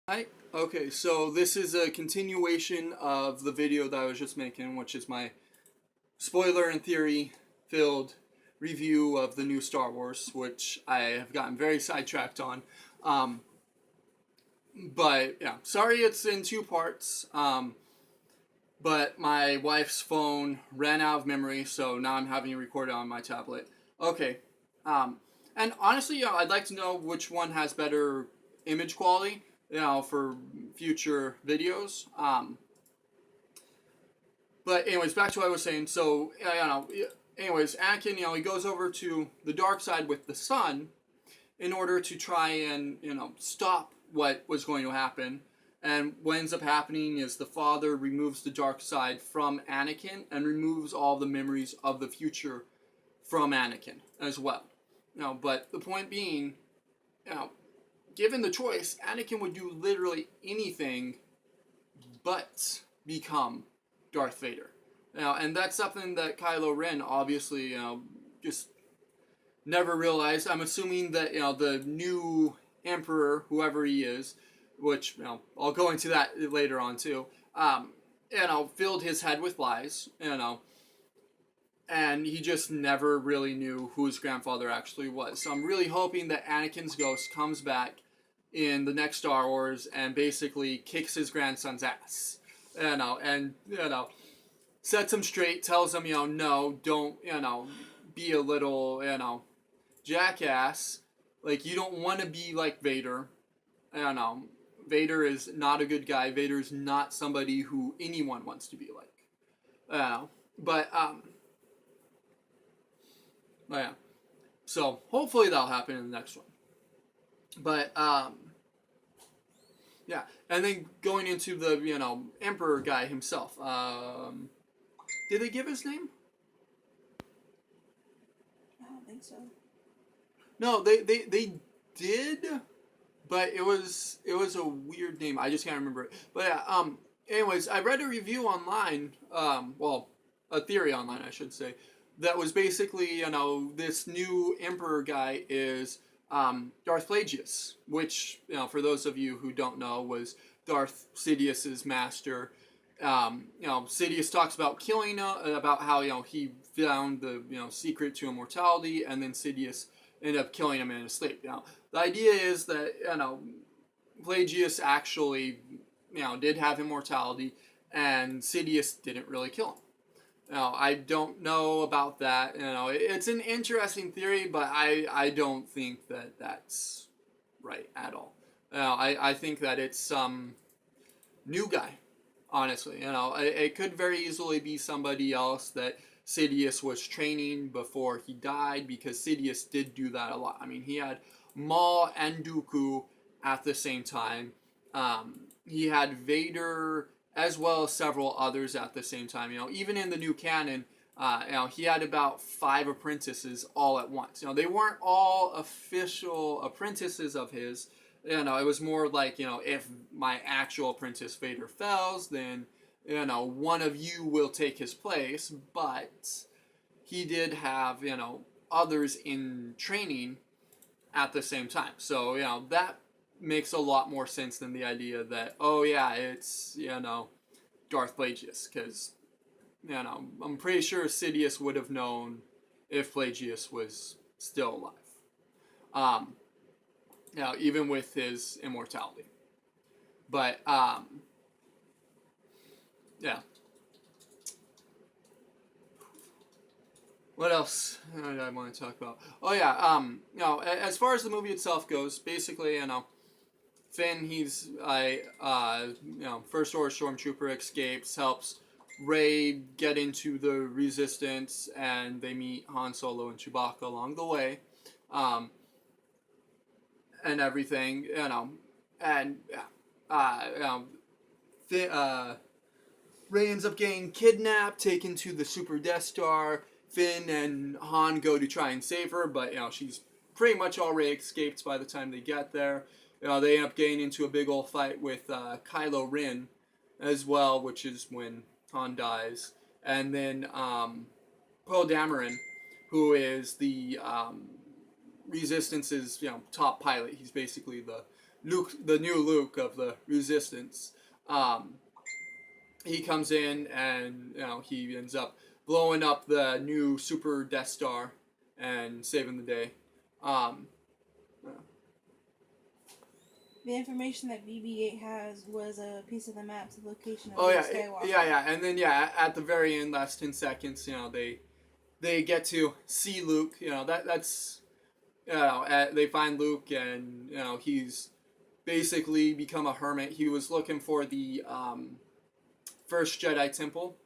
Hi. Okay, so this is a continuation of the video that I was just making, which is my spoiler and theory filled review of the new Star Wars, which I have gotten very sidetracked on. Um, but yeah, sorry it's in two parts. But my wife's phone ran out of memory, so now I'm having it recorded on my tablet. Okay. Um, and honestly, I'd like to know which one has better image quality, for future videos. But anyways, back to what I was saying. So, anyways, Anakin, he goes over to the dark side with the sun in order to try and, stop what was going to happen. And what ends up happening is the father removes the dark side from Anakin and removes all the memories of the future from Anakin as well. But the point being, you know, given the choice, Anakin would do literally anything but become Darth Vader. And that's something that Kylo Ren obviously, just never realized. I'm assuming that the new Emperor, whoever he is, which I'll go into that later on too. Filled his head with lies. And he just never really knew who his grandfather actually was. So I'm really hoping that Anakin's ghost comes back in the next Star Wars and basically kicks his grandson's ass. And sets him straight, tells him, no, don't, be a little, jackass. Like, you don't want to be like Vader. Vader is not a good guy. Vader's not somebody who anyone wants to be like. But, yeah. So, hopefully that'll happen in the next one. But, yeah. And then going into the, Emperor guy himself. Did they give his name? I don't think so. No, they did, but it was a weird name. I just can't remember it. But yeah, anyways, I read a review online, well, a theory online, I should say, that was basically, this new Emperor guy is Darth Plagueis, which, for those of you who don't know, was Darth Sidious's master. Sidious talks about killing, about how, he found the, secret to immortality, and then Sidious ended up killing him in his sleep. The idea is that, Plagueis actually, did have immortality, and Sidious didn't really kill him. I don't know about that. It's an interesting theory, but I don't think that that's right at all. I think that it's some new guy. Honestly, it could very easily be somebody else that Sidious was training before he died, because Sidious did do that a lot. I mean, he had Maul and Dooku at the same time. He had Vader as well as several others at the same time. Even in the new canon, he had about 5 apprentices all at once. They weren't all official apprentices of his. It was more like, if my actual apprentice Vader fails, then, one of you will take his place. But he did have, others in training at the same time. So, that makes a lot more sense than the idea that, oh yeah, it's, Darth Plagueis. Because, I'm pretty sure Sidious would have known if Plagueis was still alive. Um, even with his immortality. But, yeah. What else did I want to talk about? Oh, yeah, as far as the movie itself goes, basically, Finn, he's First Order Stormtrooper, escapes, helps Rey get into the Resistance, and they meet Han Solo and Chewbacca along the way. And everything, and Rey ends up getting kidnapped, taken to the Super Death Star. Finn and Han go to try and save her, but she's pretty much already escaped by the time they get there. They end up getting into a big old fight with Kylo Ren as well, which is when Han dies, and then Poe Dameron, who is the Resistance's top pilot. He's basically Luke, the new Luke of the Resistance. Um, he comes in and he ends up blowing up the new Super Death Star and saving the day. Um, The information that BB-8 has was a piece of the map to the location of oh Luke yeah, Skywalker. yeah, and then at the very end, last 10 seconds, they get to see Luke. That's they find Luke, and he's basically become a hermit. He was looking for the first Jedi temple.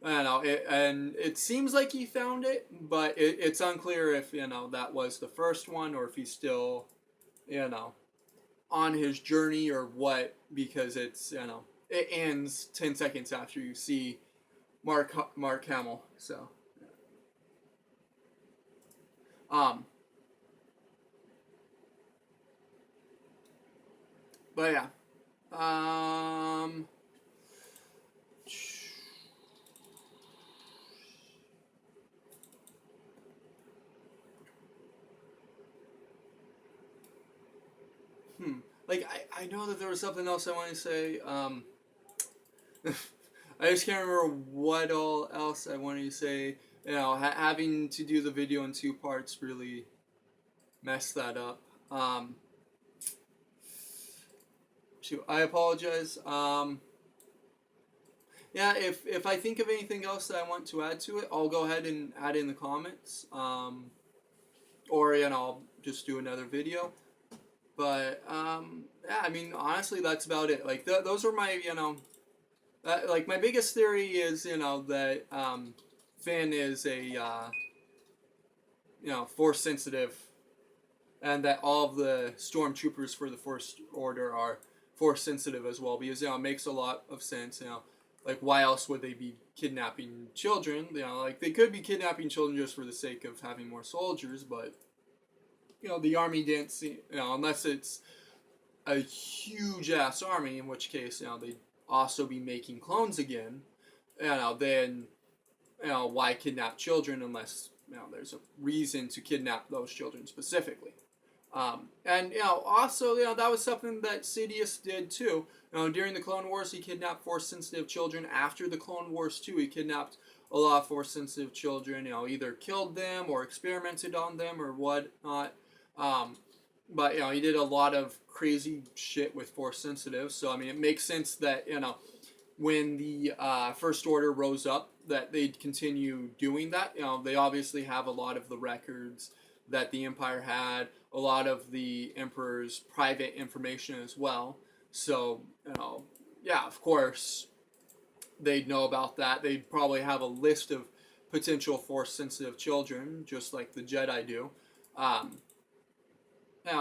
I don't know, and it seems like he found it, but it's unclear if that was the first one or if he's still you know on his journey or what, because it's it ends 10 seconds after you see Mark Hamill. So um, but yeah, um, hmm. Like I know that there was something else I wanted to say. I just can't remember what all else I wanted to say. Having to do the video in two parts really messed that up. Um, shoot, I apologize. Yeah, if I think of anything else that I want to add to it, I'll go ahead and add in the comments. Or I'll just do another video. But yeah, I mean, honestly, that's about it. Like those are my like my biggest theory is that Finn is a force sensitive, and that all of the stormtroopers for the First Order are force sensitive as well, because it makes a lot of sense. Like why else would they be kidnapping children? Like they could be kidnapping children just for the sake of having more soldiers, but the army didn't see unless it's a huge ass army, in which case they'd also be making clones again. Then why kidnap children unless there's a reason to kidnap those children specifically. And also that was something that Sidious did too. During the Clone Wars, he kidnapped force-sensitive children. After the Clone Wars too, he kidnapped a lot of force-sensitive children. Either killed them or experimented on them or whatnot. But he did a lot of crazy shit with force-sensitive. So I mean, it makes sense that when the First Order rose up, that they'd continue doing that. They obviously have a lot of the records that the Empire had, a lot of the Emperor's private information as well. So, yeah, of course, they'd know about that. They'd probably have a list of potential force-sensitive children, just like the Jedi do. Um,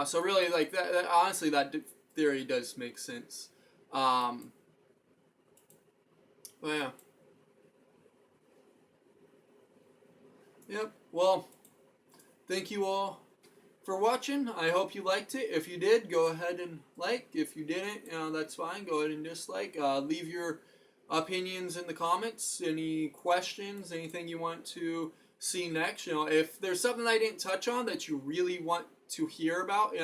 so really, like honestly, that theory does make sense. Um, but yeah. Yep. Well, thank you all for watching. I hope you liked it. If you did, go ahead and like. If you didn't, that's fine. Go ahead and dislike. Leave your opinions in the comments. Any questions, anything you want to see next. If there's something I didn't touch on that you really want to hear about,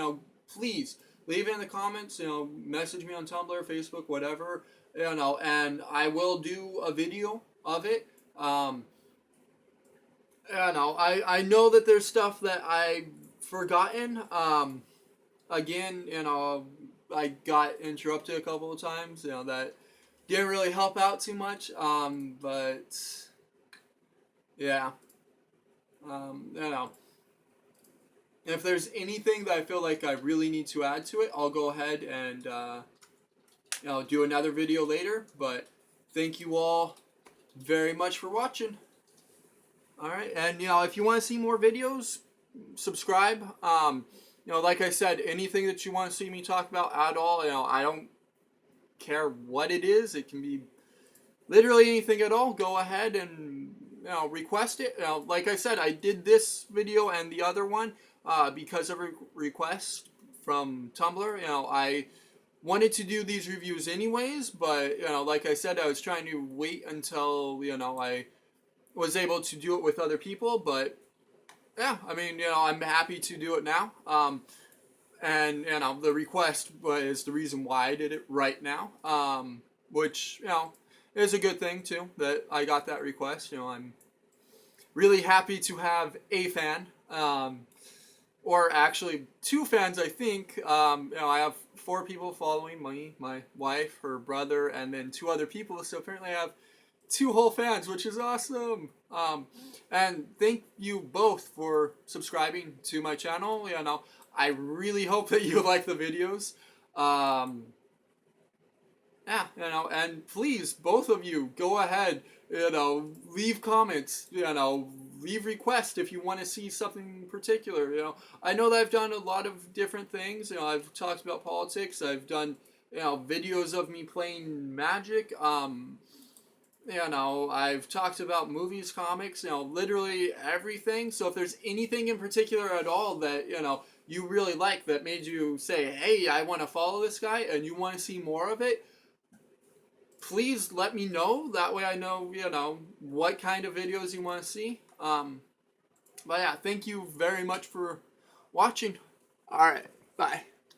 please leave it in the comments. Message me on Tumblr, Facebook, whatever. And I will do a video of it. I know that there's stuff that I've forgotten. Again, I got interrupted a couple of times. That didn't really help out too much. But yeah, if there's anything that I feel like I really need to add to it, I'll go ahead and do another video later. But thank you all very much for watching. Alright, and if you want to see more videos, subscribe. Like I said, anything that you want to see me talk about at all, I don't care what it is. It can be literally anything at all. Go ahead and request it. Like I said, I did this video and the other one because of a request from Tumblr. I wanted to do these reviews anyways, but like I said, I was trying to wait until I was able to do it with other people. But yeah, I mean, I'm happy to do it now. and the request was the reason why I did it right now, which is a good thing too that I got that request. I'm really happy to have a fan, or actually two fans. I think I have 4 people following me, my wife, her brother, and then 2 other people. So apparently I have 2 whole fans, which is awesome. And thank you both for subscribing to my channel. I really hope that you like the videos. Yeah, and please, both of you, go ahead, leave comments, leave requests if you want to see something in particular. I know that I've done a lot of different things. I've talked about politics. I've done, videos of me playing Magic. I've talked about movies, comics, literally everything. So if there's anything in particular at all that, you really like that made you say, hey, I want to follow this guy and you want to see more of it, please let me know. That way I know, what kind of videos you want to see. But yeah, thank you very much for watching. All right, bye.